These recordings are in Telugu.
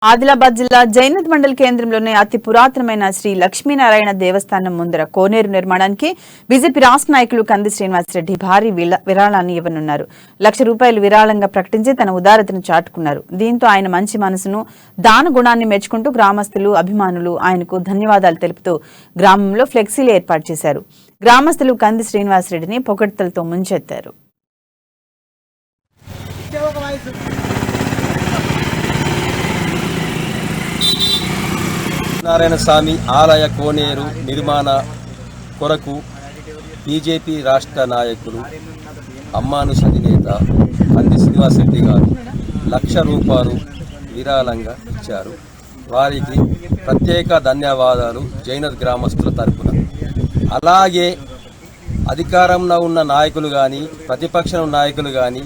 ఆదిలాబాద్ జిల్లా జైనత్ మండల్ కేంద్రంలోని అతి పురాతనమైన శ్రీ లక్ష్మీనారాయణ దేవస్థానం ముందర కోనేరు నిర్మాణానికి బీజేపీ రాష్ట్ర నాయకులు కంది శ్రీనివాసరెడ్డి భారీ విరాళాన్ని ఇవ్వనున్నారు. ₹1,00,000 విరాళంగా ప్రకటించి తన ఉదారతను చాటుకున్నారు. దీంతో ఆయన మంచి మనసును, దాన గుణాన్ని మెచ్చుకుంటూ గ్రామస్తులు, అభిమానులు ఆయనకు ధన్యవాదాలు తెలుపుతూ గ్రామంలో ఫ్లెక్సీలు ఏర్పాటు చేశారు. గ్రామస్తులు కంది శ్రీనివాసరెడ్డిని పొగడ్తలతో ముంచెత్తారు. నారాయణ స్వామి ఆలయ కోనేరు నిర్మాణ కొరకు బీజేపీ రాష్ట్ర నాయకులు అమ్మానుష అధినేత కంది శ్రీనివాసరెడ్డి గారు ₹1,00,000 విరాళంగా ఇచ్చారు. వారికి ప్రత్యేక ధన్యవాదాలు జైనత్ గ్రామస్తుల తరపున. అలాగే అధికారంలో ఉన్న నాయకులు కానీ, ప్రతిపక్ష నాయకులు కానీ,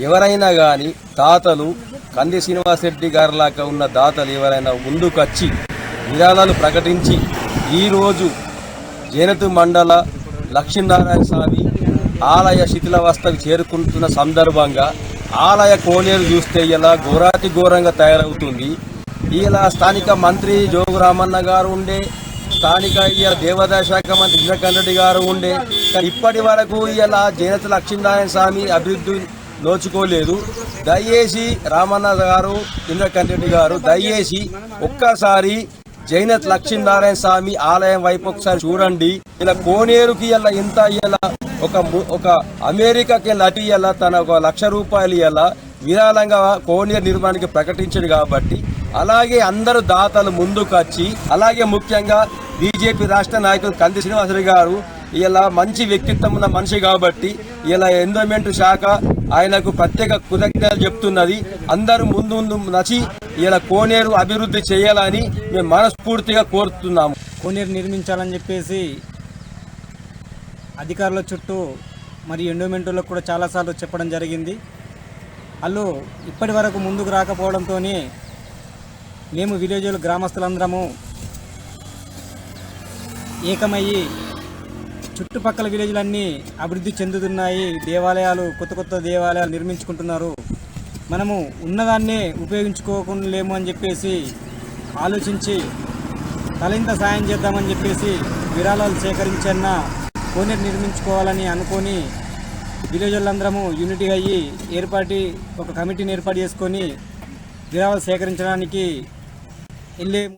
ఎవరైనా కానీ దాతలు కంది శ్రీనివాసరెడ్డి గారిలాగా ఉన్న దాతలు ఎవరైనా ముందుకొచ్చి విరాళాలు ప్రకటించి ఈరోజు జైనత్ మండల లక్ష్మీనారాయణ స్వామి ఆలయ శిథిలావస్థకు చేరుకుంటున్న సందర్భంగా ఆలయ కోనేరు చూస్తే ఇలా ఘోరాతి ఘోరంగా తయారవుతుంది. ఇలా స్థానిక మంత్రి జోగురామన్న గారు ఉండే, స్థానిక దేవాదాయ శాఖ మంత్రి ఇంద్రకరణ్ రెడ్డి గారు ఉండే, ఇప్పటి వరకు ఇలా జైనత్ లక్ష్మీనారాయణ స్వామి అభివృద్ధి నోచుకోలేదు. దయచేసి రామన్న గారు, ఇంద్రకరణ్ రెడ్డి గారు దయచేసి ఒక్కసారి జైనత్ లక్ష్మీనారాయణ స్వామి ఆలయం వైపు ఒకసారి చూడండి. ఇలా కోనేరుకి ఇలా ఇంత ఇలా ఒక అమెరికాకి నటి ఇలా తన ₹1,00,000 ఇలా విరాళంగా కోనేరు నిర్మాణానికి ప్రకటించాడు కాబట్టి అలాగే అందరూ దాతలు ముందుకు వచ్చి, అలాగే ముఖ్యంగా బీజేపీ రాష్ట్ర నాయకులు కంది శ్రీనివాసరెడ్డి గారు ఇలా మంచి వ్యక్తిత్వం ఉన్న మనిషి కాబట్టి ఇలా ఎన్విరాన్మెంట్ శాఖ ఆయనకు ప్రత్యేక కృతజ్ఞతలు చెప్తున్నది. అందరూ ముందు నచ్చి ఇలా కోనేరు అభివృద్ధి చేయాలని మేము మనస్ఫూర్తిగా కోరుతున్నాము. కోనేరు నిర్మించాలని చెప్పేసి అధికారుల చుట్టూ మరి ఎండోమెంట్లో కూడా చాలాసార్లు చెప్పడం జరిగింది. వాళ్ళు ఇప్పటి వరకు ముందుకు రాకపోవడంతో మేము విలేజ్లో గ్రామస్తులందరము ఏకమయ్యి చుట్టుపక్కల విలేజ్లన్నీ అభివృద్ధి చెందుతున్నాయి, దేవాలయాలు కొత్త దేవాలయాలు నిర్మించుకుంటున్నారు, మనము ఉన్నదాన్నే ఉపయోగించుకోలేము అని చెప్పేసి ఆలోచించి తలింత సాయం చేద్దామని చెప్పేసి విరాళాలు సేకరించన్న కోనేరు నిర్మించుకోవాలని అనుకొని విలేజ్లందరము యూనిటీగా అయ్యి ఒక కమిటీని ఏర్పాటు చేసుకొని విరాళాలు సేకరించడానికి వెళ్ళే